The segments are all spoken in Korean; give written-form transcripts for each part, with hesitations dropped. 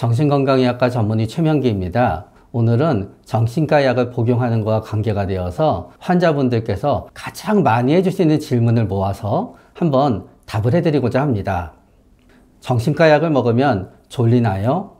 정신건강의학과 전문의 최명기입니다. 오늘은 정신과 약을 복용하는 것과 관계가 되어서 환자분들께서 가장 많이 해주시는 질문을 모아서 한번 답을 해드리고자 합니다. 정신과 약을 먹으면 졸리나요?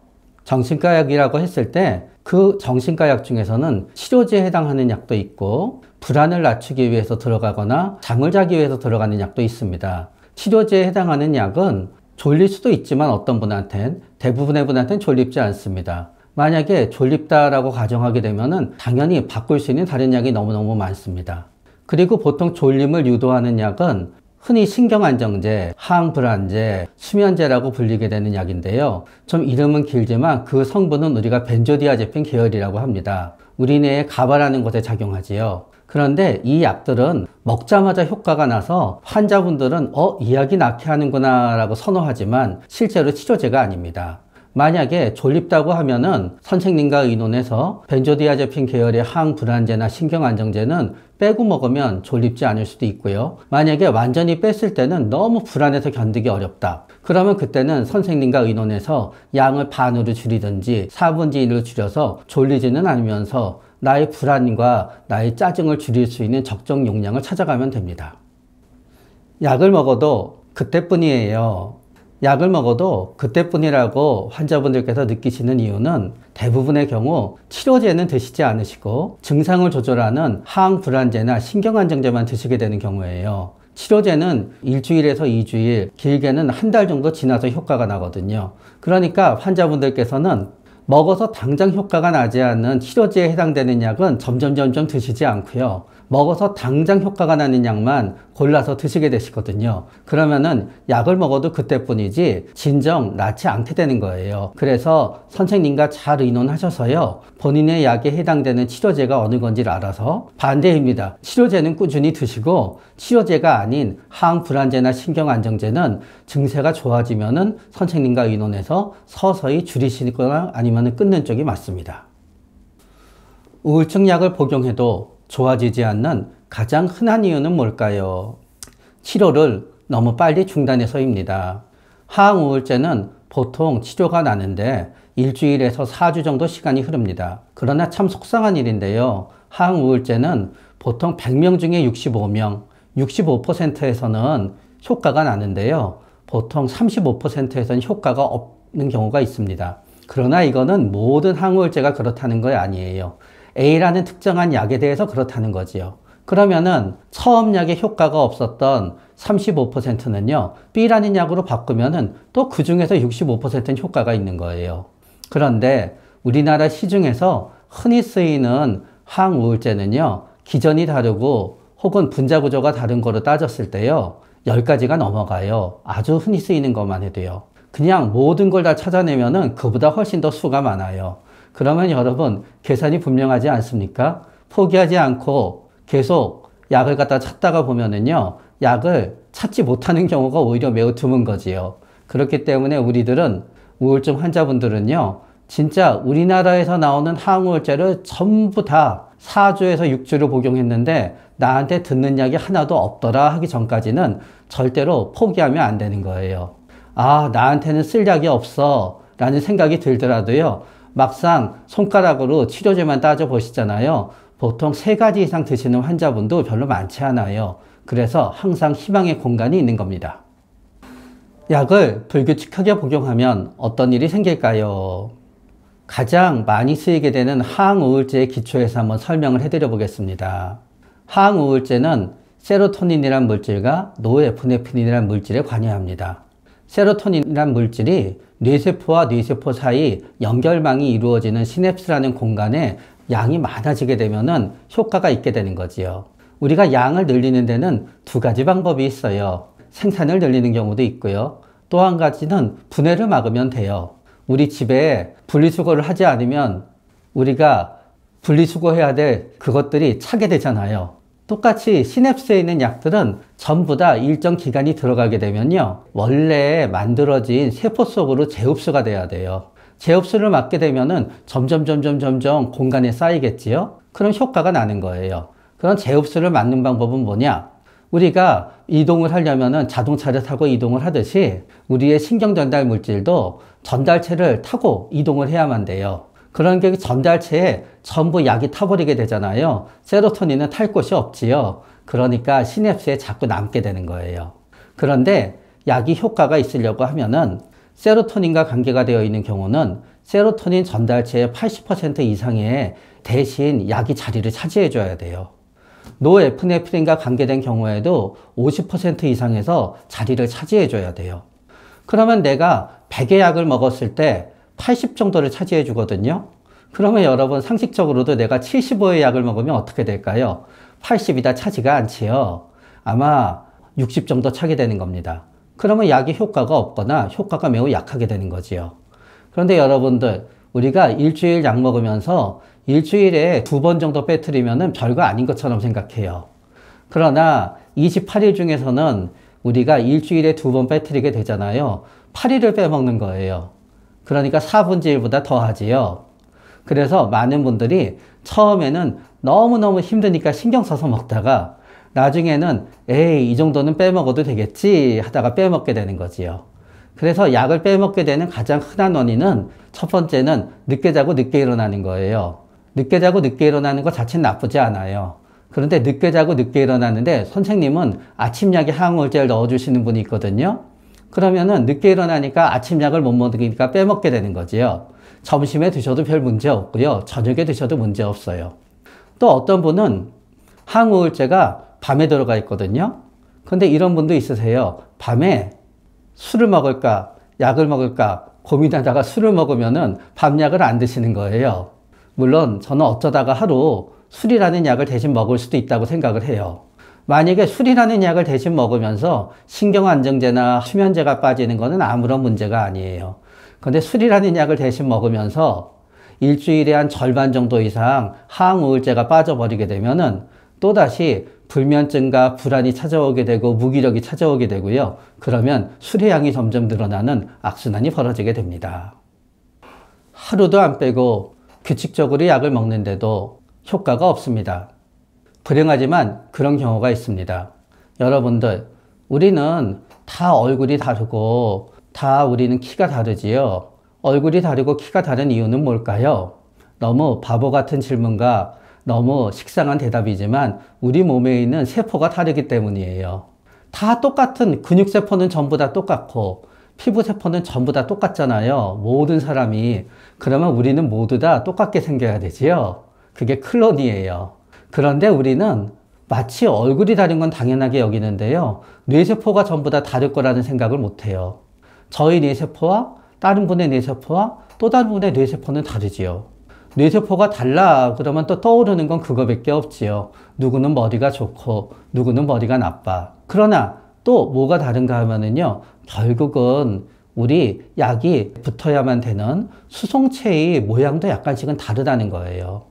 정신과 약이라고 했을 때 그 정신과 약 중에서는 치료제에 해당하는 약도 있고 불안을 낮추기 위해서 들어가거나 잠을 자기 위해서 들어가는 약도 있습니다. 치료제에 해당하는 약은 졸릴 수도 있지만 어떤 분한테는, 대부분의 분한테는 졸립지 않습니다. 만약에 졸립다라고 가정하게 되면은 당연히 바꿀 수 있는 다른 약이 너무너무 많습니다. 그리고 보통 졸림을 유도하는 약은 흔히 신경안정제, 항불안제, 수면제라고 불리게 되는 약인데요. 좀 이름은 길지만 그 성분은 우리가 벤조디아제핀 계열이라고 합니다. 우리 뇌에 가발하는 것에 작용하지요. 그런데 이 약들은 먹자마자 효과가 나서 환자분들은 이 약이 낫게 하는구나 라고 선호하지만 실제로 치료제가 아닙니다. 만약에 졸립다고 하면은 선생님과 의논해서 벤조디아제핀 계열의 항불안제나 신경안정제는 빼고 먹으면 졸립지 않을 수도 있고요. 만약에 완전히 뺐을 때는 너무 불안해서 견디기 어렵다. 그러면 그때는 선생님과 의논해서 양을 반으로 줄이든지 4분의 1로 줄여서 졸리지는 않으면서 나의 불안과 나의 짜증을 줄일 수 있는 적정 용량을 찾아가면 됩니다. 약을 먹어도 그때뿐이에요. 약을 먹어도 그때뿐이라고 환자분들께서 느끼시는 이유는 대부분의 경우 치료제는 드시지 않으시고 증상을 조절하는 항불안제나 신경안정제만 드시게 되는 경우예요. 치료제는 일주일에서 2주일, 길게는 한 달 정도 지나서 효과가 나거든요. 그러니까 환자분들께서는 먹어서 당장 효과가 나지 않는 치료제에 해당되는 약은 점점 드시지 않고요. 먹어서 당장 효과가 나는 약만 골라서 드시게 되시거든요. 그러면은 약을 먹어도 그때뿐이지 진정 낫지 않게 되는 거예요. 그래서 선생님과 잘 의논하셔서요. 본인의 약에 해당되는 치료제가 어느 건지를 알아서 반대입니다. 치료제는 꾸준히 드시고 치료제가 아닌 항불안제나 신경안정제는 증세가 좋아지면은 선생님과 의논해서 서서히 줄이시거나 아니면 끊는 쪽이 맞습니다. 우울증 약을 복용해도 좋아지지 않는 가장 흔한 이유는 뭘까요? 치료를 너무 빨리 중단해서입니다. 항우울제는 보통 치료가 나는데 일주일에서 4주 정도 시간이 흐릅니다. 그러나 참 속상한 일인데요. 항우울제는 보통 100명 중에 65명, 65%에서는 효과가 나는데요. 보통 35%에서는 효과가 없는 경우가 있습니다. 그러나 이거는 모든 항우울제가 그렇다는 거 아니에요. A라는 특정한 약에 대해서 그렇다는 거지요. 그러면은 처음 약에 효과가 없었던 35%는요, B라는 약으로 바꾸면은 또 그 중에서 65%는 효과가 있는 거예요. 그런데 우리나라 시중에서 흔히 쓰이는 항우울제는요, 기전이 다르고 혹은 분자 구조가 다른 거로 따졌을 때요, 10가지가 넘어가요. 아주 흔히 쓰이는 것만 해도요. 그냥 모든 걸 다 찾아내면은 그보다 훨씬 더 수가 많아요. 그러면 여러분 계산이 분명하지 않습니까? 포기하지 않고 계속 약을 갖다 찾다가 보면은요, 약을 찾지 못하는 경우가 오히려 매우 드문 거지요. 그렇기 때문에 우리들은 우울증 환자분들은요, 진짜 우리나라에서 나오는 항우울제를 전부 다 4주에서 6주를 복용했는데 나한테 듣는 약이 하나도 없더라 하기 전까지는 절대로 포기하면 안 되는 거예요. 아, 나한테는 쓸 약이 없어 라는 생각이 들더라도요, 막상 손가락으로 치료제만 따져보시잖아요. 보통 3가지 이상 드시는 환자분도 별로 많지 않아요. 그래서 항상 희망의 공간이 있는 겁니다. 약을 불규칙하게 복용하면 어떤 일이 생길까요? 가장 많이 쓰이게 되는 항우울제의 기초에서 한번 설명을 해드려 보겠습니다. 항우울제는 세로토닌이란 물질과 노에프네프린이란 물질에 관여합니다. 세로토닌이란 물질이 뇌세포와 뇌세포 사이 연결망이 이루어지는 시냅스라는 공간에 양이 많아지게 되면은 효과가 있게 되는 거지요. 우리가 양을 늘리는 데는 2가지 방법이 있어요. 생산을 늘리는 경우도 있고요. 또 한 가지는 분해를 막으면 돼요. 우리 집에 분리수거를 하지 않으면 우리가 분리수거해야 될 그것들이 차게 되잖아요. 똑같이 시냅스에 있는 약들은 전부 다 일정 기간이 들어가게 되면요, 원래 만들어진 세포 속으로 재흡수가 돼야 돼요. 재흡수를 막게 되면은 점점 공간에 쌓이겠지요. 그럼 효과가 나는 거예요. 그런 재흡수를 막는 방법은 뭐냐? 우리가 이동을 하려면은 자동차를 타고 이동을 하듯이 우리의 신경 전달 물질도 전달체를 타고 이동을 해야만 돼요. 그런 게 전달체에 전부 약이 타버리게 되잖아요. 세로토닌은 탈 곳이 없지요. 그러니까 시냅스에 자꾸 남게 되는 거예요. 그런데 약이 효과가 있으려고 하면은 세로토닌과 관계가 되어 있는 경우는 세로토닌 전달체의 80% 이상의 대신 약이 자리를 차지해 줘야 돼요. 노에프네프린과 관계된 경우에도 50% 이상에서 자리를 차지해 줘야 돼요. 그러면 내가 100의 약을 먹었을 때 80 정도를 차지해 주거든요. 그러면 여러분 상식적으로도 내가 75의 약을 먹으면 어떻게 될까요? 80이 다 차지가 않지요. 아마 60 정도 차게 되는 겁니다. 그러면 약이 효과가 없거나 효과가 매우 약하게 되는 거지요. 그런데 여러분들, 우리가 일주일 약 먹으면서 일주일에 2번 정도 빼뜨리면은 별거 아닌 것처럼 생각해요. 그러나 28일 중에서는 우리가 일주일에 2번 빼뜨리게 되잖아요. 8일을 빼먹는 거예요. 그러니까 4분의 1보다 더 하지요. 그래서 많은 분들이 처음에는 너무너무 힘드니까 신경 써서 먹다가 나중에는 에이, 이 정도는 빼먹어도 되겠지 하다가 빼먹게 되는 거지요. 그래서 약을 빼먹게 되는 가장 흔한 원인은 첫 번째는 늦게 자고 늦게 일어나는 거예요. 늦게 자고 늦게 일어나는 것 자체는 나쁘지 않아요. 그런데 늦게 자고 늦게 일어나는데 선생님은 아침약에 항우울제를 넣어주시는 분이 있거든요. 그러면은 늦게 일어나니까 아침약을 못 먹으니까 빼먹게 되는 거지요. 점심에 드셔도 별 문제 없고요. 저녁에 드셔도 문제 없어요. 또 어떤 분은 항우울제가 밤에 들어가 있거든요. 근데 이런 분도 있으세요. 밤에 술을 먹을까, 약을 먹을까 고민하다가 술을 먹으면은 밤약을 안 드시는 거예요. 물론 저는 어쩌다가 하루 술이라는 약을 대신 먹을 수도 있다고 생각을 해요. 만약에 술이라는 약을 대신 먹으면서 신경안정제나 수면제가 빠지는 것은 아무런 문제가 아니에요. 근데 술이라는 약을 대신 먹으면서 일주일에 한 절반 정도 이상 항우울제가 빠져버리게 되면은 또다시 불면증과 불안이 찾아오게 되고 무기력이 찾아오게 되고요. 그러면 술의 양이 점점 늘어나는 악순환이 벌어지게 됩니다. 하루도 안 빼고 규칙적으로 약을 먹는데도 효과가 없습니다. 불행하지만 그런 경우가 있습니다. 여러분들, 우리는 다 얼굴이 다르고 다 우리는 키가 다르지요. 얼굴이 다르고 키가 다른 이유는 뭘까요? 너무 바보 같은 질문과 너무 식상한 대답이지만 우리 몸에 있는 세포가 다르기 때문이에요. 다 똑같은 근육세포는 전부 다 똑같고 피부세포는 전부 다 똑같잖아요. 모든 사람이. 그러면 우리는 모두 다 똑같게 생겨야 되지요. 그게 클론이에요. 그런데 우리는 마치 얼굴이 다른 건 당연하게 여기는데요. 뇌세포가 전부 다 다를 거라는 생각을 못해요. 저희 뇌세포와 다른 분의 뇌세포와 또 다른 분의 뇌세포는 다르지요. 뇌세포가 달라 그러면 또 떠오르는 건 그거밖에 없지요. 누구는 머리가 좋고 누구는 머리가 나빠. 그러나 또 뭐가 다른가 하면은요. 결국은 우리 약이 붙어야만 되는 수송체의 모양도 약간씩은 다르다는 거예요.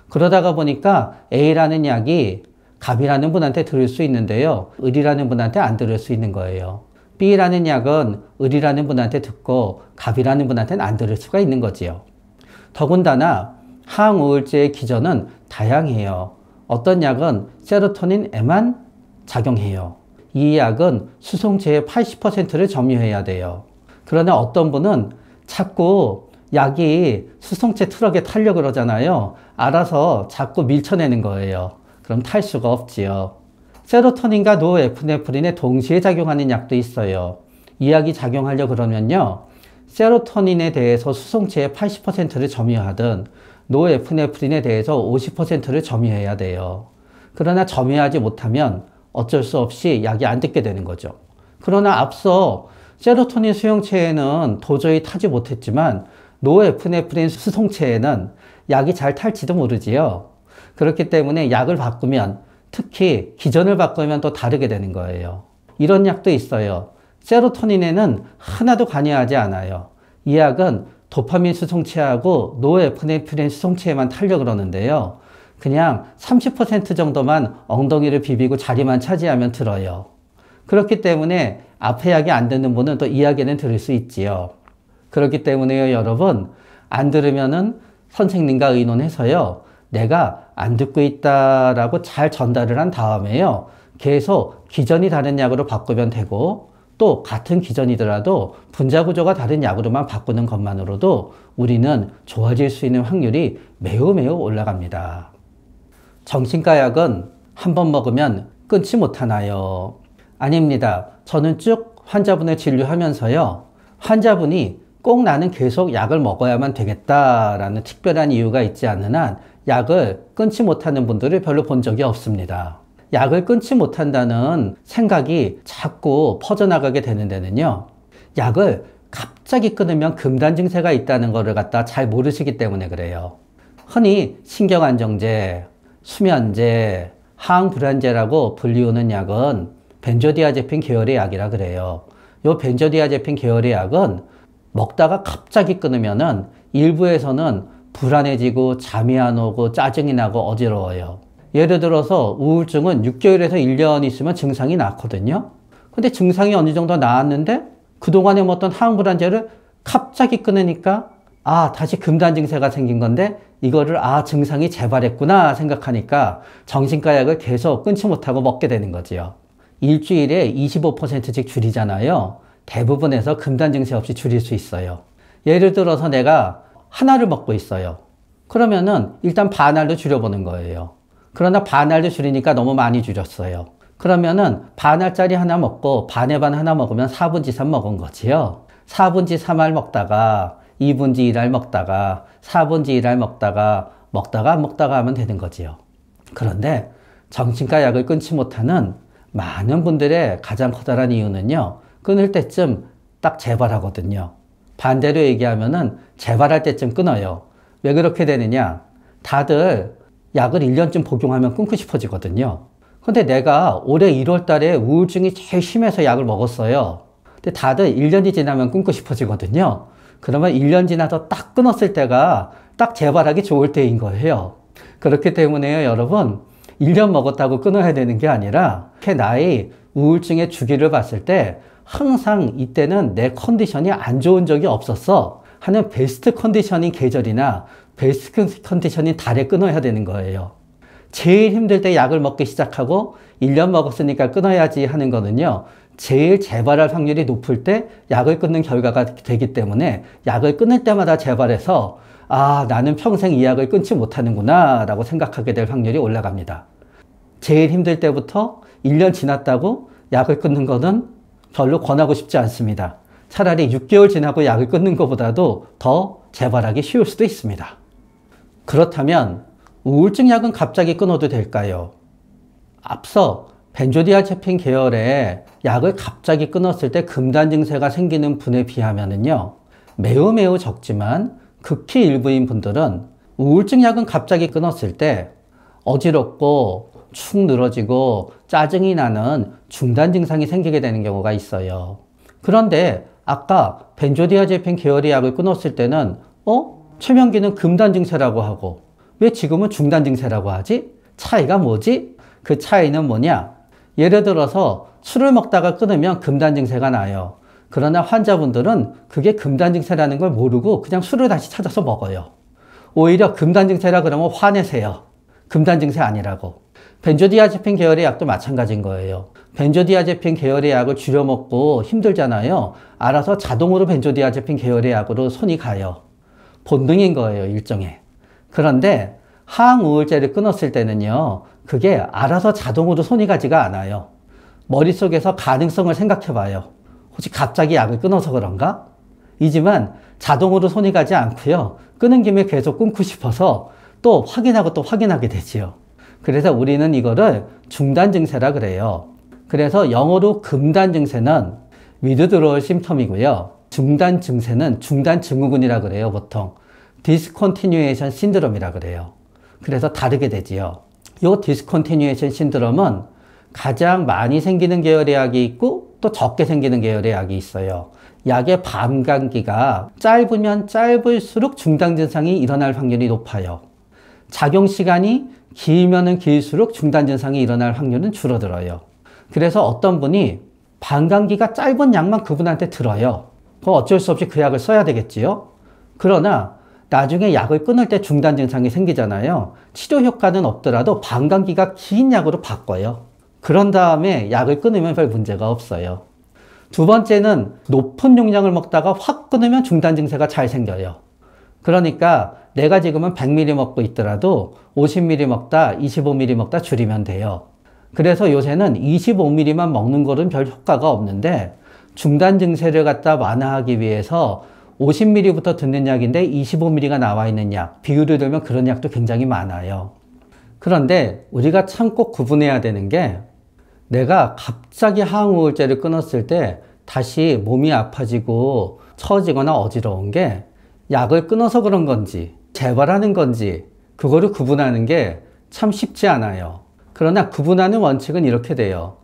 그러다가 보니까 A라는 약이 갑이라는 분한테 들을 수 있는데요. 을이라는 분한테 안 들을 수 있는 거예요. B라는 약은 을이라는 분한테 듣고 갑이라는 분한테는 안 들을 수가 있는 거지요. 더군다나 항우울제의 기전은 다양해요. 어떤 약은 세로토닌에만 작용해요. 이 약은 수송체의 80%를 점유해야 돼요. 그러나 어떤 분은 자꾸 약이 수송체 트럭에 타려고 그러잖아요. 알아서 자꾸 밀쳐내는 거예요. 그럼 탈 수가 없지요. 세로토닌과 노에프네프린에 동시에 작용하는 약도 있어요. 이 약이 작용하려 그러면요. 세로토닌에 대해서 수송체의 80%를 점유하든 노에프네프린에 대해서 50%를 점유해야 돼요. 그러나 점유하지 못하면 어쩔 수 없이 약이 안 듣게 되는 거죠. 그러나 앞서 세로토닌 수용체에는 도저히 타지 못했지만 노에프네프린 수송체에는 약이 잘 탈지도 모르지요. 그렇기 때문에 약을 바꾸면 특히 기전을 바꾸면 또 다르게 되는 거예요. 이런 약도 있어요. 세로토닌에는 하나도 관여하지 않아요. 이 약은 도파민 수송체하고 노에프네프린 수송체에만 타려고 그러는데요. 그냥 30% 정도만 엉덩이를 비비고 자리만 차지하면 들어요. 그렇기 때문에 앞에 약이 안 듣는 분은 또 이 약에는 들을 수 있지요. 그렇기 때문에요, 여러분. 안 들으면은 선생님과 의논해서요. 내가 안 듣고 있다라고 잘 전달을 한 다음에요. 계속 기전이 다른 약으로 바꾸면 되고, 또 같은 기전이더라도 분자 구조가 다른 약으로만 바꾸는 것만으로도 우리는 좋아질 수 있는 확률이 매우 올라갑니다. 정신과 약은 한 번 먹으면 끊지 못하나요? 아닙니다. 저는 쭉 환자분을 진료하면서요, 환자분이 꼭 나는 계속 약을 먹어야만 되겠다라는 특별한 이유가 있지 않는 한 약을 끊지 못하는 분들을 별로 본 적이 없습니다. 약을 끊지 못한다는 생각이 자꾸 퍼져나가게 되는 데는요, 약을 갑자기 끊으면 금단 증세가 있다는 것을 갖다 잘 모르시기 때문에 그래요. 흔히 신경안정제, 수면제, 항불안제라고 불리우는 약은 벤조디아제핀 계열의 약이라 그래요. 요 벤조디아제핀 계열의 약은 먹다가 갑자기 끊으면은 일부에서는 불안해지고 잠이 안 오고 짜증이 나고 어지러워요. 예를 들어서 우울증은 6개월에서 1년 있으면 증상이 낫거든요. 근데 증상이 어느 정도 나았는데 그동안에 먹던 항불안제를 갑자기 끊으니까 다시 금단 증세가 생긴 건데 이거를 증상이 재발했구나 생각하니까 정신과 약을 계속 끊지 못하고 먹게 되는 거지요. 일주일에 25%씩 줄이잖아요. 대부분에서 금단 증세 없이 줄일 수 있어요. 예를 들어서 내가 하나를 먹고 있어요. 그러면은 일단 반알로 줄여보는 거예요. 그러나 반알로 줄이니까 너무 많이 줄였어요. 그러면은 반알짜리 하나 먹고 반의 반 하나 먹으면 4분지 3 먹은 거지요. 4분지 3알 먹다가 2분지 1알 먹다가 4분지 1알 먹다가 안 먹다가 하면 되는 거지요. 그런데 정신과 약을 끊지 못하는 많은 분들의 가장 커다란 이유는요, 끊을 때쯤 딱 재발하거든요. 반대로 얘기하면은 재발할 때쯤 끊어요. 왜 그렇게 되느냐? 다들 약을 1년쯤 복용하면 끊고 싶어지거든요. 근데 내가 올해 1월 달에 우울증이 제일 심해서 약을 먹었어요. 근데 다들 1년이 지나면 끊고 싶어지거든요. 그러면 1년 지나서 딱 끊었을 때가 딱 재발하기 좋을 때인 거예요. 그렇기 때문에요, 여러분, 1년 먹었다고 끊어야 되는 게 아니라 나의 우울증의 주기를 봤을 때 항상 이때는 내 컨디션이 안 좋은 적이 없었어 하는 베스트 컨디션인 계절이나 베스트 컨디션인 달에 끊어야 되는 거예요. 제일 힘들 때 약을 먹기 시작하고 1년 먹었으니까 끊어야지 하는 거는요, 제일 재발할 확률이 높을 때 약을 끊는 결과가 되기 때문에 약을 끊을 때마다 재발해서 나는 평생 이 약을 끊지 못하는구나 라고 생각하게 될 확률이 올라갑니다. 제일 힘들 때부터 1년 지났다고 약을 끊는 거는 별로 권하고 싶지 않습니다. 차라리 6개월 지나고 약을 끊는 것보다도 더 재발하기 쉬울 수도 있습니다. 그렇다면 우울증 약은 갑자기 끊어도 될까요? 앞서 벤조디아제핀 계열의 약을 갑자기 끊었을 때 금단 증세가 생기는 분에 비하면은요, 매우 적지만 극히 일부인 분들은 우울증 약은 갑자기 끊었을 때 어지럽고 축 늘어지고 짜증이 나는 중단 증상이 생기게 되는 경우가 있어요. 그런데 아까 벤조디아제핀 계열의 약을 끊었을 때는 최명기는 금단 증세라고 하고 왜 지금은 중단 증세라고 하지? 차이가 뭐지? 그 차이는 뭐냐? 예를 들어서 술을 먹다가 끊으면 금단 증세가 나요. 그러나 환자분들은 그게 금단 증세라는 걸 모르고 그냥 술을 다시 찾아서 먹어요. 오히려 금단 증세라 그러면 화내세요. 금단 증세 아니라고. 벤조디아제핀 계열의 약도 마찬가지인 거예요. 벤조디아제핀 계열의 약을 줄여 먹고 힘들잖아요. 알아서 자동으로 벤조디아제핀 계열의 약으로 손이 가요. 본능인 거예요, 일종의. 그런데 항우울제를 끊었을 때는요, 그게 알아서 자동으로 손이 가지가 않아요. 머릿속에서 가능성을 생각해 봐요. 혹시 갑자기 약을 끊어서 그런가? 이지만 자동으로 손이 가지 않고요, 끊은 김에 계속 끊고 싶어서 또 확인하고 또 확인하게 되지요. 그래서 우리는 이거를 중단 증세라 그래요. 그래서 영어로 금단 증세는 withdrawal symptom이고요. 중단 증세는 중단 증후군이라 그래요, 보통. discontinuation syndrome이라 그래요. 그래서 다르게 되지요. 이 discontinuation syndrome은 가장 많이 생기는 계열의 약이 있고 또 적게 생기는 계열의 약이 있어요. 약의 반감기가 짧으면 짧을수록 중단 증상이 일어날 확률이 높아요. 작용 시간이 길면은 길수록 중단 증상이 일어날 확률은 줄어들어요. 그래서 어떤 분이 반감기가 짧은 약만 그분한테 들어요. 그럼 어쩔 수 없이 그 약을 써야 되겠지요. 그러나 나중에 약을 끊을 때 중단 증상이 생기잖아요. 치료 효과는 없더라도 반감기가 긴 약으로 바꿔요. 그런 다음에 약을 끊으면 별 문제가 없어요. 두 번째는 높은 용량을 먹다가 확 끊으면 중단 증세가 잘 생겨요. 그러니까 내가 지금은 100ml 먹고 있더라도 50ml 먹다 25ml 먹다 줄이면 돼요. 그래서 요새는 25ml만 먹는 거는 별 효과가 없는데 중단 증세를 갖다 완화하기 위해서 50ml부터 듣는 약인데 25ml가 나와 있는 약, 비율을 들면 그런 약도 굉장히 많아요. 그런데 우리가 참 꼭 구분해야 되는 게 내가 갑자기 항우울제를 끊었을 때 다시 몸이 아파지고 처지거나 어지러운 게 약을 끊어서 그런 건지 재발하는 건지 그거를 구분하는 게 참 쉽지 않아요. 그러나 구분하는 원칙은 이렇게 돼요.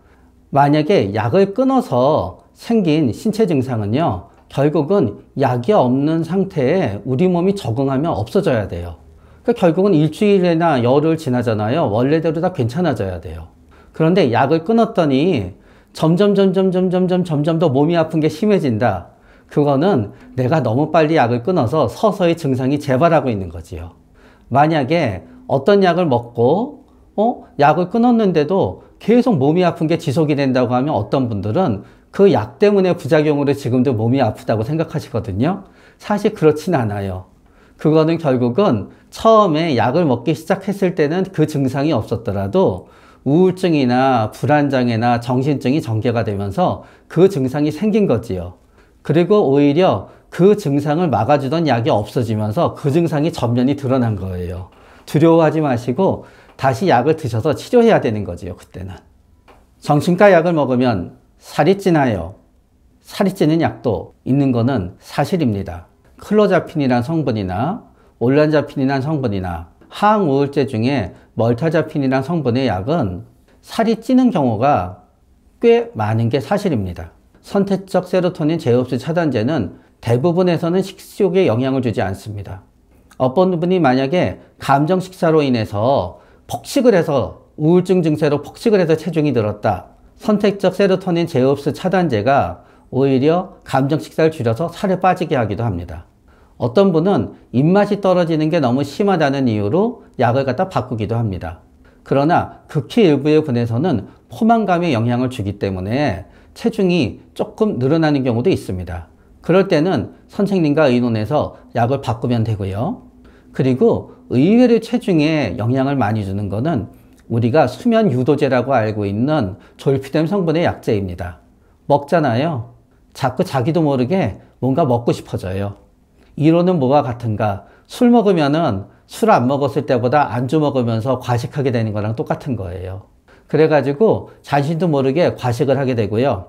만약에 약을 끊어서 생긴 신체 증상은요, 결국은 약이 없는 상태에 우리 몸이 적응하면 없어져야 돼요. 그러니까 결국은 일주일이나 열흘 지나잖아요. 원래대로 다 괜찮아져야 돼요. 그런데 약을 끊었더니 점점 더 몸이 아픈 게 심해진다. 그거는 내가 너무 빨리 약을 끊어서 서서히 증상이 재발하고 있는 거지요. 만약에 어떤 약을 먹고 약을 끊었는데도 계속 몸이 아픈 게 지속이 된다고 하면 어떤 분들은 그 약 때문에 부작용으로 지금도 몸이 아프다고 생각하시거든요. 사실 그렇진 않아요. 그거는 결국은 처음에 약을 먹기 시작했을 때는 그 증상이 없었더라도 우울증이나 불안장애나 정신증이 전개가 되면서 그 증상이 생긴 거지요. 그리고 오히려 그 증상을 막아주던 약이 없어지면서 그 증상이 전면이 드러난 거예요. 두려워하지 마시고 다시 약을 드셔서 치료해야 되는 거지요, 그때는. 정신과 약을 먹으면 살이 찌나요? 살이 찌는 약도 있는 거는 사실입니다. 클로자핀이란 성분이나 올란자핀이란 성분이나 항우울제 중에 멀타자핀이란 성분의 약은 살이 찌는 경우가 꽤 많은 게 사실입니다. 선택적 세로토닌 제흡수 차단제는 대부분에서는 식욕에 영향을 주지 않습니다. 어떤 분이 만약에 감정 식사로 인해서 폭식을 해서 우울증 증세로 폭식을 해서 체중이 늘었다. 선택적 세로토닌 제흡수 차단제가 오히려 감정 식사를 줄여서 살을 빠지게 하기도 합니다. 어떤 분은 입맛이 떨어지는 게 너무 심하다는 이유로 약을 갖다 바꾸기도 합니다. 그러나 극히 일부의 분에서는 포만감에 영향을 주기 때문에 체중이 조금 늘어나는 경우도 있습니다. 그럴 때는 선생님과 의논해서 약을 바꾸면 되고요. 그리고 의외로 체중에 영향을 많이 주는 거는 우리가 수면 유도제라고 알고 있는 졸피뎀 성분의 약제입니다. 먹잖아요. 자꾸 자기도 모르게 뭔가 먹고 싶어져요. 이론은 뭐와 같은가? 술 먹으면은 술 안 먹었을 때보다 안주 먹으면서 과식하게 되는 거랑 똑같은 거예요. 그래가지고 자신도 모르게 과식을 하게 되고요.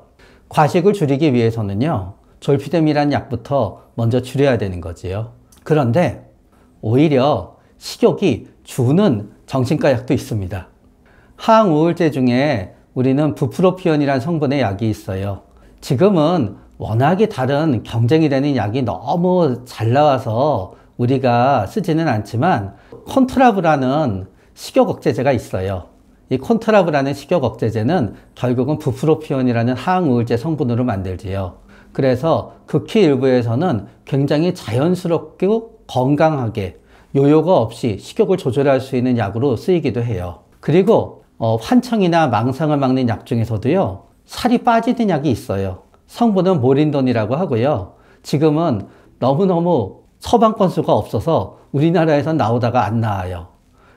과식을 줄이기 위해서는요, 졸피뎀이라는 약부터 먼저 줄여야 되는 거지요. 그런데 오히려 식욕이 주는 정신과 약도 있습니다. 항우울제 중에 우리는 부프로피온이라는 성분의 약이 있어요. 지금은 워낙에 다른 경쟁이 되는 약이 너무 잘 나와서 우리가 쓰지는 않지만 콘트라브라는 식욕 억제제가 있어요. 이 콘트라브라는 식욕 억제제는 결국은 부프로피온이라는 항우울제 성분으로 만들지요. 그래서 극히 일부에서는 굉장히 자연스럽게 건강하게 요요가 없이 식욕을 조절할 수 있는 약으로 쓰이기도 해요. 그리고 환청이나 망상을 막는 약 중에서도요, 살이 빠지는 약이 있어요. 성분은 모린돈이라고 하고요. 지금은 너무너무 처방 건수가 없어서 우리나라에선 나오다가 안 나와요.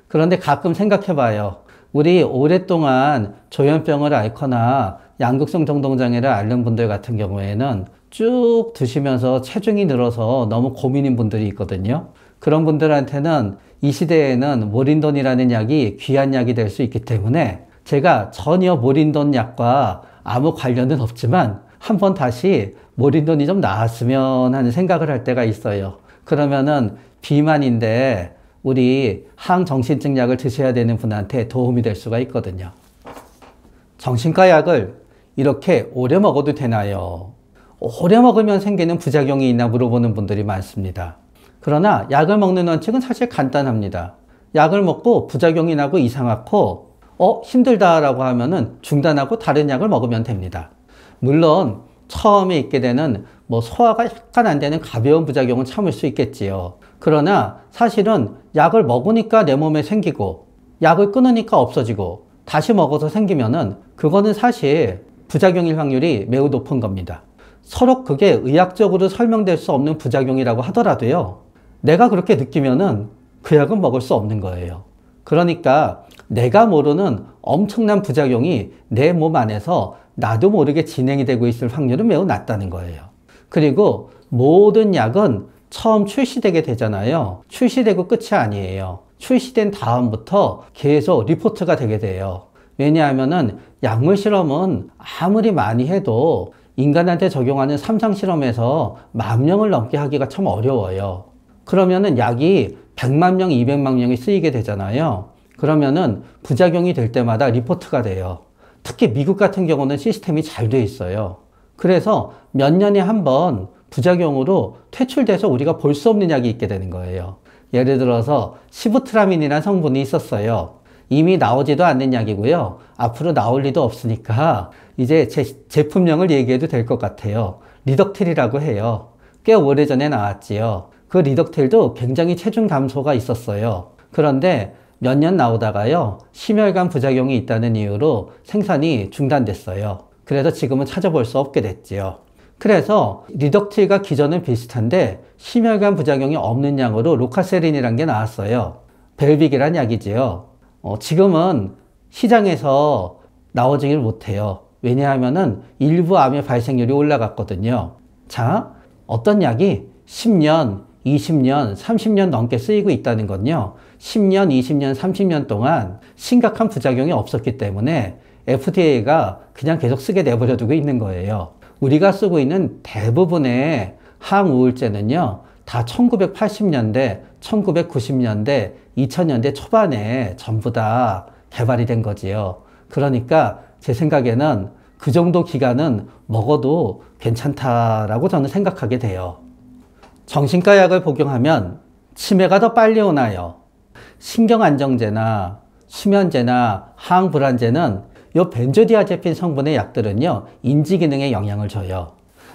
그런데 가끔 생각해봐요. 우리 오랫동안 조현병을 앓거나 양극성 정동장애를 앓는 분들 같은 경우에는 쭉 드시면서 체중이 늘어서 너무 고민인 분들이 있거든요. 그런 분들한테는 이 시대에는 모린돈이라는 약이 귀한 약이 될 수 있기 때문에 제가 전혀 모린돈 약과 아무 관련은 없지만 한번 다시 모린돈이 좀 나왔으면 하는 생각을 할 때가 있어요. 그러면은 비만인데 우리 항정신증 약을 드셔야 되는 분한테 도움이 될 수가 있거든요. 정신과 약을 이렇게 오래 먹어도 되나요? 오래 먹으면 생기는 부작용이 있나 물어보는 분들이 많습니다. 그러나 약을 먹는 원칙은 사실 간단합니다. 약을 먹고 부작용이 나고 이상하고 힘들다라고 하면은 중단하고 다른 약을 먹으면 됩니다. 물론 처음에 있게 되는 소화가 약간 안 되는 가벼운 부작용은 참을 수 있겠지요. 그러나 사실은 약을 먹으니까 내 몸에 생기고 약을 끊으니까 없어지고 다시 먹어서 생기면은 그거는 사실 부작용일 확률이 매우 높은 겁니다. 서로 그게 의학적으로 설명될 수 없는 부작용이라고 하더라도요, 내가 그렇게 느끼면은 그 약은 먹을 수 없는 거예요. 그러니까 내가 모르는 엄청난 부작용이 내 몸 안에서 나도 모르게 진행이 되고 있을 확률은 매우 낮다는 거예요. 그리고 모든 약은 처음 출시되게 되잖아요. 출시되고 끝이 아니에요. 출시된 다음부터 계속 리포트가 되게 돼요. 왜냐하면은 약물 실험은 아무리 많이 해도 인간한테 적용하는 3상 실험에서 10,000명을 넘게 하기가 참 어려워요. 그러면은 약이 100만 명, 200만 명이 쓰이게 되잖아요. 그러면은 부작용이 될 때마다 리포트가 돼요. 특히 미국 같은 경우는 시스템이 잘 돼 있어요. 그래서 몇 년에 한 번 부작용으로 퇴출돼서 우리가 볼 수 없는 약이 있게 되는 거예요. 예를 들어서 시부트라민이라는 성분이 있었어요. 이미 나오지도 않는 약이고요. 앞으로 나올 리도 없으니까 이제 제품명을 얘기해도 될 것 같아요. 리덕틸이라고 해요. 꽤 오래전에 나왔지요. 그 리덕틸도 굉장히 체중 감소가 있었어요. 그런데 몇 년 나오다가요, 심혈관 부작용이 있다는 이유로 생산이 중단됐어요. 그래서 지금은 찾아볼 수 없게 됐지요. 그래서 리덕틸과 기전은 비슷한데 심혈관 부작용이 없는 약으로 로카세린이라는 게 나왔어요. 벨빅이란 약이지요. 지금은 시장에서 나오지를 못해요. 왜냐하면은 일부 암의 발생률이 올라갔거든요. 자, 어떤 약이 10년, 20년, 30년 넘게 쓰이고 있다는 건요, 10년, 20년, 30년 동안 심각한 부작용이 없었기 때문에 FDA가 그냥 계속 쓰게 내버려두고 있는 거예요. 우리가 쓰고 있는 대부분의 항우울제는요, 다 1980년대, 1990년대, 2000년대 초반에 전부 다 개발이 된 거지요. 그러니까 제 생각에는 그 정도 기간은 먹어도 괜찮다라고 저는 생각하게 돼요. 정신과 약을 복용하면 치매가 더 빨리 오나요? 신경안정제나 수면제나 항불안제는 요 벤조디아제핀 성분의 약들은요, 인지기능에 영향을 줘요.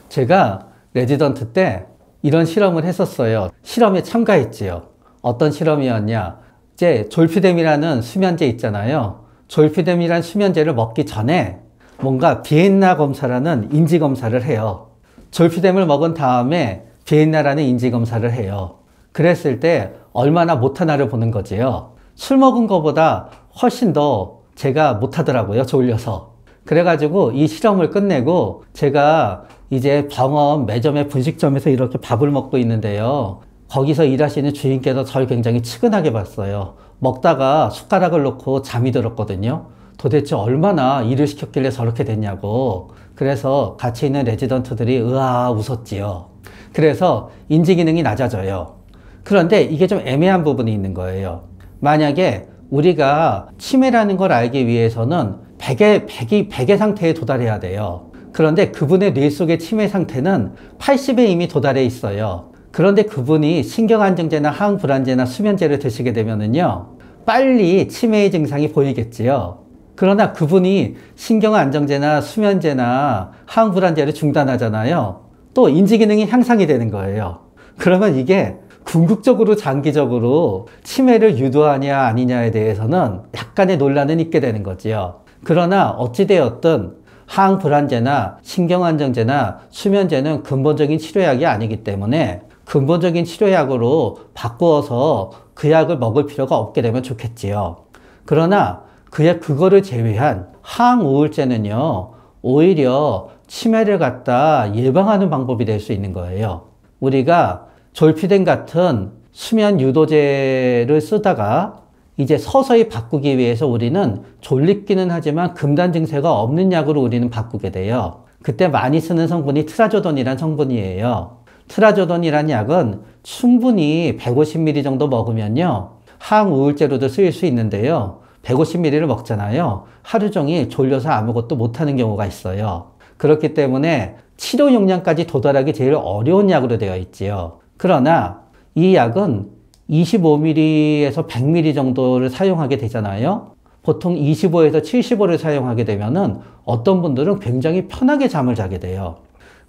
제가 레지던트 때 이런 실험을 했었어요. 실험에 참가했지요. 어떤 실험이었냐? 이제 졸피뎀이라는 수면제 있잖아요. 졸피뎀이라는 수면제를 먹기 전에 뭔가 비엔나 검사라는 인지 검사를 해요. 졸피뎀을 먹은 다음에 비엔나라는 인지 검사를 해요. 그랬을 때 얼마나 못하나를 보는 거지요. 술 먹은 것보다 훨씬 더 제가 못하더라고요, 졸려서. 그래가지고 이 실험을 끝내고 제가 이제 병원 매점의 분식점에서 이렇게 밥을 먹고 있는데요, 거기서 일하시는 주인께서 저를 굉장히 측은하게 봤어요. 먹다가 숟가락을 놓고 잠이 들었거든요. 도대체 얼마나 일을 시켰길래 저렇게 됐냐고. 그래서 같이 있는 레지던트들이 으아 웃었지요. 그래서 인지기능이 낮아져요. 그런데 이게 좀 애매한 부분이 있는 거예요. 만약에 우리가 치매라는 걸 알기 위해서는 100의 상태에 도달해야 돼요. 그런데 그분의 뇌 속의 치매 상태는 80에 이미 도달해 있어요. 그런데 그분이 신경안정제나 항불안제나 수면제를 드시게 되면은요, 빨리 치매의 증상이 보이겠지요. 그러나 그분이 신경안정제나 수면제나 항불안제를 중단하잖아요. 또 인지기능이 향상이 되는 거예요. 그러면 이게 궁극적으로 장기적으로 치매를 유도하냐 아니냐에 대해서는 약간의 논란은 있게 되는 거지요. 그러나 어찌되었든 항불안제나 신경안정제나 수면제는 근본적인 치료약이 아니기 때문에 근본적인 치료약으로 바꾸어서 그 약을 먹을 필요가 없게 되면 좋겠지요. 그러나 그거를 제외한 항우울제는요, 오히려 치매를 갖다 예방하는 방법이 될 수 있는 거예요. 우리가 졸피뎀 같은 수면 유도제를 쓰다가 이제 서서히 바꾸기 위해서 우리는 졸립기는 하지만 금단 증세가 없는 약으로 우리는 바꾸게 돼요. 그때 많이 쓰는 성분이 트라조돈이란 성분이에요. 트라조돈이란 약은 충분히 150ml 정도 먹으면요, 항우울제로도 쓰일 수 있는데요, 150ml를 먹잖아요. 하루 종일 졸려서 아무것도 못하는 경우가 있어요. 그렇기 때문에 치료 용량까지 도달하기 제일 어려운 약으로 되어 있지요. 그러나 이 약은 25ml에서 100ml 정도를 사용하게 되잖아요. 보통 25에서 75를 사용하게 되면은 어떤 분들은 굉장히 편하게 잠을 자게 돼요.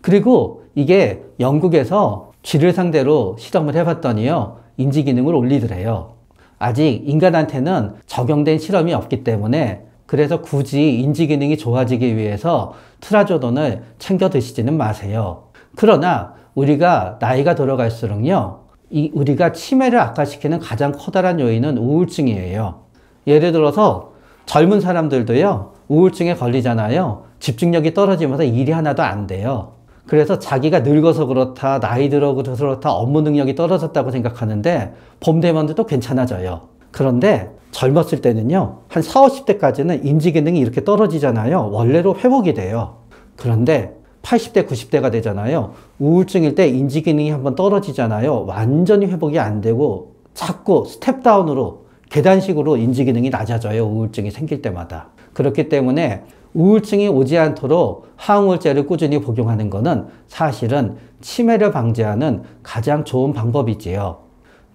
그리고 이게 영국에서 쥐를 상대로 실험을 해봤더니요, 인지기능을 올리더래요. 아직 인간한테는 적용된 실험이 없기 때문에 그래서 굳이 인지 기능이 좋아지기 위해서 트라조돈을 챙겨 드시지는 마세요. 그러나 우리가 나이가 들어갈수록요, 우리가 치매를 악화시키는 가장 커다란 요인은 우울증이에요. 예를 들어서 젊은 사람들도요, 우울증에 걸리잖아요. 집중력이 떨어지면서 일이 하나도 안 돼요. 그래서 자기가 늙어서 그렇다, 나이 들어서 그렇다, 업무 능력이 떨어졌다고 생각하는데 봄 되면 또 괜찮아져요. 그런데 젊었을 때는요, 한 40, 50대까지는 인지 기능이 이렇게 떨어지잖아요. 원래로 회복이 돼요. 그런데 80대, 90대가 되잖아요. 우울증일 때 인지 기능이 한번 떨어지잖아요. 완전히 회복이 안 되고 자꾸 스텝다운으로 계단식으로 인지 기능이 낮아져요. 우울증이 생길 때마다. 그렇기 때문에 우울증이 오지 않도록 항우울제를 꾸준히 복용하는 것은 사실은 치매를 방지하는 가장 좋은 방법이지요.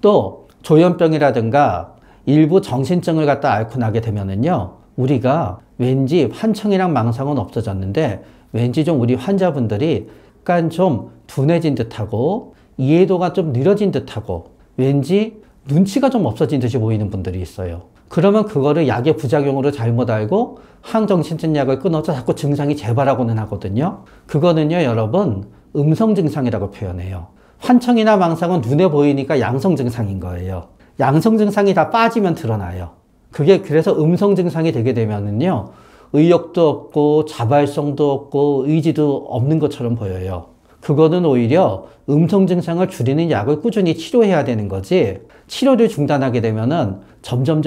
또 조현병이라든가 일부 정신증을 갖다 앓고 나게 되면은요, 우리가 왠지 환청이랑 망상은 없어졌는데 왠지 좀 우리 환자분들이 약간 좀 둔해진 듯하고 이해도가 좀 느려진 듯하고 왠지 눈치가 좀 없어진 듯이 보이는 분들이 있어요. 그러면 그거를 약의 부작용으로 잘못 알고 항정신증 약을 끊어서 자꾸 증상이 재발하고는 하거든요. 그거는요, 여러분, 음성 증상이라고 표현해요. 환청이나 망상은 눈에 보이니까 양성 증상인 거예요. 양성 증상이 다 빠지면 드러나요. 그게 그래서 음성 증상이 되게 되면은요, 의욕도 없고 자발성도 없고 의지도 없는 것처럼 보여요. 그거는 오히려 음성 증상을 줄이는 약을 꾸준히 치료해야 되는 거지, 치료를 중단하게 되면은 점점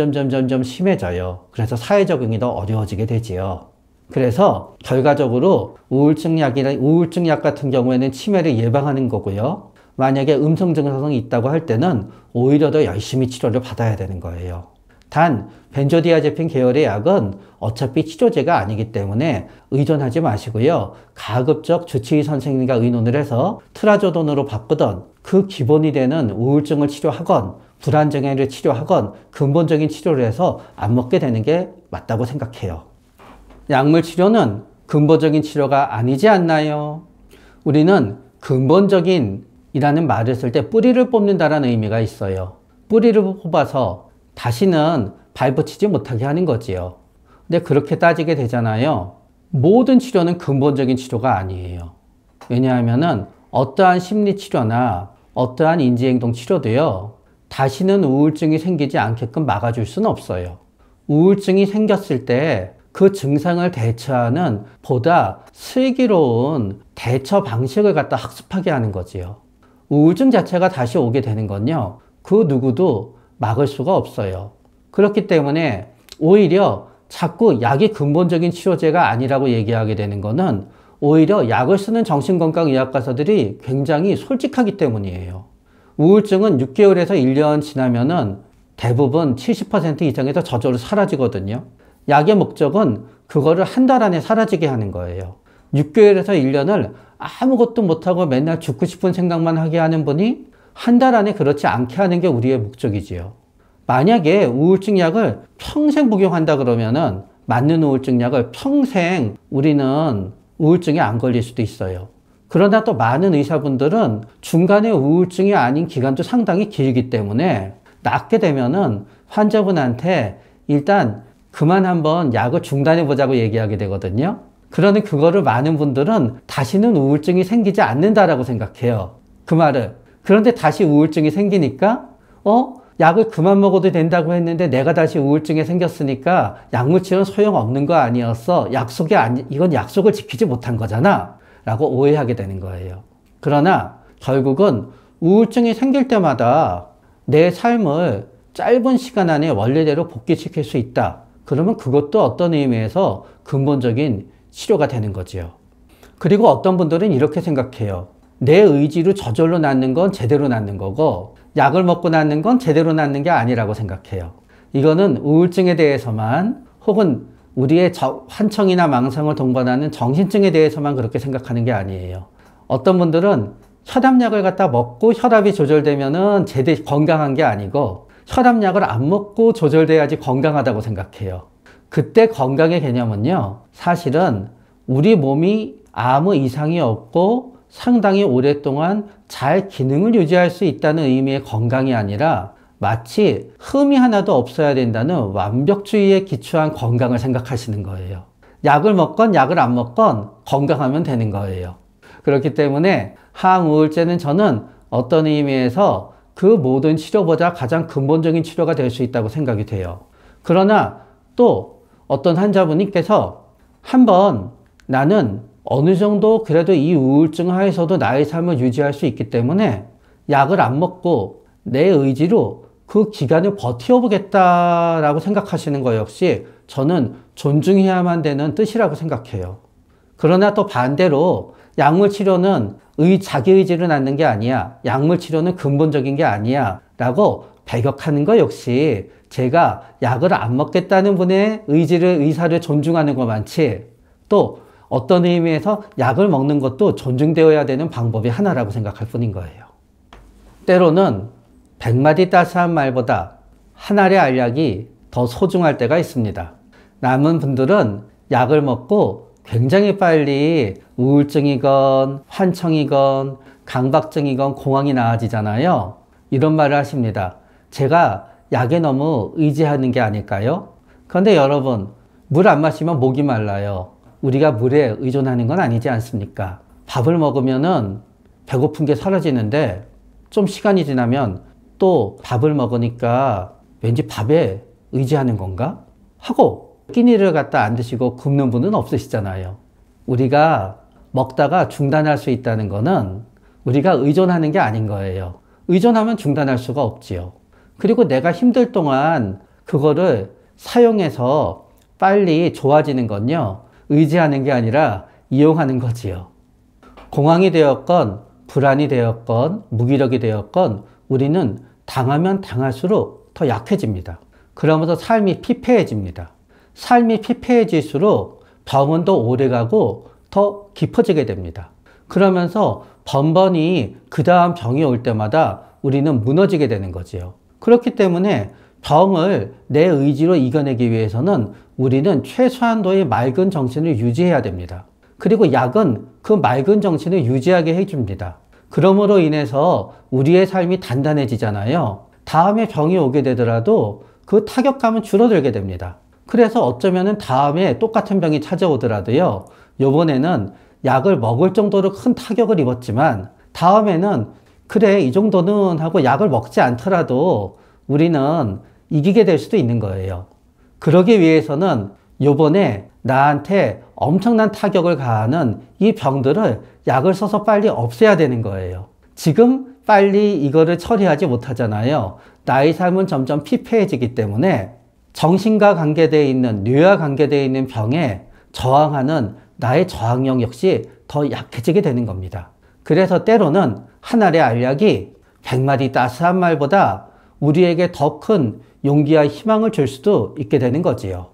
심해져요. 그래서 사회 적응이 더 어려워지게 되지요. 그래서 결과적으로 우울증 약 같은 경우에는 치매를 예방하는 거고요. 만약에 음성 증상이 있다고 할 때는 오히려 더 열심히 치료를 받아야 되는 거예요. 단 벤조디아제핀 계열의 약은 어차피 치료제가 아니기 때문에 의존하지 마시고요. 가급적 주치의 선생님과 의논을 해서 트라조돈으로 바꾸던 그 기본이 되는 우울증을 치료하건 불안장애를 치료하건 근본적인 치료를 해서 안 먹게 되는 게 맞다고 생각해요. 약물 치료는 근본적인 치료가 아니지 않나요? 우리는 근본적인 이라는 말을 쓸 때 뿌리를 뽑는다라는 의미가 있어요. 뿌리를 뽑아서 다시는 발붙이지 못하게 하는 거지요. 근데 그렇게 따지게 되잖아요. 모든 치료는 근본적인 치료가 아니에요. 왜냐하면은 어떠한 심리치료나 어떠한 인지행동 치료도요, 다시는 우울증이 생기지 않게끔 막아줄 수는 없어요. 우울증이 생겼을 때 그 증상을 대처하는 보다 슬기로운 대처 방식을 갖다 학습하게 하는 거지요. 우울증 자체가 다시 오게 되는 건요, 그 누구도 막을 수가 없어요. 그렇기 때문에 오히려 자꾸 약이 근본적인 치료제가 아니라고 얘기하게 되는 거는 오히려 약을 쓰는 정신건강의학과서들이 굉장히 솔직하기 때문이에요. 우울증은 6개월에서 1년 지나면은 대부분 70% 이상에서 저절로 사라지거든요. 약의 목적은 그거를 한 달 안에 사라지게 하는 거예요. 6개월에서 1년을 아무것도 못하고 맨날 죽고 싶은 생각만 하게 하는 분이 한 달 안에 그렇지 않게 하는 게 우리의 목적이지요. 만약에 우울증 약을 평생 복용한다 그러면은 맞는 우울증 약을 평생 우리는 우울증에 안 걸릴 수도 있어요. 그러나 또 많은 의사분들은 중간에 우울증이 아닌 기간도 상당히 길기 때문에 낫게 되면은 환자분한테 일단 그만 한번 약을 중단해 보자고 얘기하게 되거든요. 그러니 그거를 많은 분들은 다시는 우울증이 생기지 않는다라고 생각해요. 그 말을. 그런데 다시 우울증이 생기니까 약을 그만 먹어도 된다고 했는데 내가 다시 우울증이 생겼으니까 약물 치료는 소용없는 거 아니었어. 이건 약속을 지키지 못한 거잖아. 라고 오해하게 되는 거예요. 그러나 결국은 우울증이 생길 때마다 내 삶을 짧은 시간 안에 원래대로 복귀시킬 수 있다. 그러면 그것도 어떤 의미에서 근본적인 치료가 되는 거지요. 그리고 어떤 분들은 이렇게 생각해요. 내 의지로 저절로 낫는 건 제대로 낫는 거고 약을 먹고 낫는 건 제대로 낫는 게 아니라고 생각해요. 이거는 우울증에 대해서만 혹은 우리의 환청이나 망상을 동반하는 정신증에 대해서만 그렇게 생각하는 게 아니에요. 어떤 분들은 혈압약을 갖다 먹고 혈압이 조절되면은 제대로 건강한 게 아니고 혈압약을 안 먹고 조절돼야지 건강하다고 생각해요. 그때 건강의 개념은요, 사실은 우리 몸이 아무 이상이 없고 상당히 오랫동안 잘 기능을 유지할 수 있다는 의미의 건강이 아니라 마치 흠이 하나도 없어야 된다는 완벽주의에 기초한 건강을 생각하시는 거예요. 약을 먹건 약을 안 먹건 건강하면 되는 거예요. 그렇기 때문에 항우울제는 저는 어떤 의미에서 그 모든 치료보다 가장 근본적인 치료가 될 수 있다고 생각이 돼요. 그러나 또 어떤 환자분께서 한번 나는 어느 정도 그래도 이 우울증 하에서도 나의 삶을 유지할 수 있기 때문에 약을 안 먹고 내 의지로 그 기간을 버텨보겠다라고 생각하시는 거 역시 저는 존중해야만 되는 뜻이라고 생각해요. 그러나 또 반대로 약물 치료는 자기 의지를 낳는 게 아니야. 약물 치료는 근본적인 게 아니야. 라고 배격하는 거 역시 제가 약을 안 먹겠다는 분의 의사를 존중하는 것만치 또 어떤 의미에서 약을 먹는 것도 존중되어야 되는 방법이 하나라고 생각할 뿐인 거예요. 때로는 100마디 따스한 말보다 한 알의 알약이 더 소중할 때가 있습니다. 남은 분들은 약을 먹고 굉장히 빨리 우울증이건 환청이건 강박증이건 공황이 나아지잖아요. 이런 말을 하십니다. 제가 약에 너무 의지하는 게 아닐까요? 그런데 여러분, 물 안 마시면 목이 말라요. 우리가 물에 의존하는 건 아니지 않습니까? 밥을 먹으면은 배고픈 게 사라지는데 좀 시간이 지나면 또 밥을 먹으니까 왠지 밥에 의지하는 건가? 하고 끼니를 갖다 안 드시고 굶는 분은 없으시잖아요. 우리가 먹다가 중단할 수 있다는 거는 우리가 의존하는 게 아닌 거예요. 의존하면 중단할 수가 없지요. 그리고 내가 힘들 동안 그거를 사용해서 빨리 좋아지는 건요, 의지하는 게 아니라 이용하는 거지요. 공황이 되었건 불안이 되었건 무기력이 되었건 우리는 당하면 당할수록 더 약해집니다. 그러면서 삶이 피폐해집니다. 삶이 피폐해질수록 병은 더 오래가고 더 깊어지게 됩니다. 그러면서 번번이 그 다음 병이 올 때마다 우리는 무너지게 되는 거지요. 그렇기 때문에 병을 내 의지로 이겨내기 위해서는 우리는 최소한도의 맑은 정신을 유지해야 됩니다. 그리고 약은 그 맑은 정신을 유지하게 해줍니다. 그러므로 인해서 우리의 삶이 단단해지잖아요. 다음에 병이 오게 되더라도 그 타격감은 줄어들게 됩니다. 그래서 어쩌면은 다음에 똑같은 병이 찾아오더라도요, 요번에는 약을 먹을 정도로 큰 타격을 입었지만 다음에는 그래 이 정도는 하고 약을 먹지 않더라도 우리는 이기게 될 수도 있는 거예요. 그러기 위해서는 요번에 나한테 엄청난 타격을 가하는 이 병들을 약을 써서 빨리 없애야 되는 거예요. 지금 빨리 이거를 처리하지 못하잖아요. 나의 삶은 점점 피폐해지기 때문에 정신과 관계되어 있는, 뇌와 관계되어 있는 병에 저항하는 나의 저항력 역시 더 약해지게 되는 겁니다. 그래서 때로는 한 알의 알약이 100마디 따스한 말보다 우리에게 더 큰 용기와 희망을 줄 수도 있게 되는 거지요.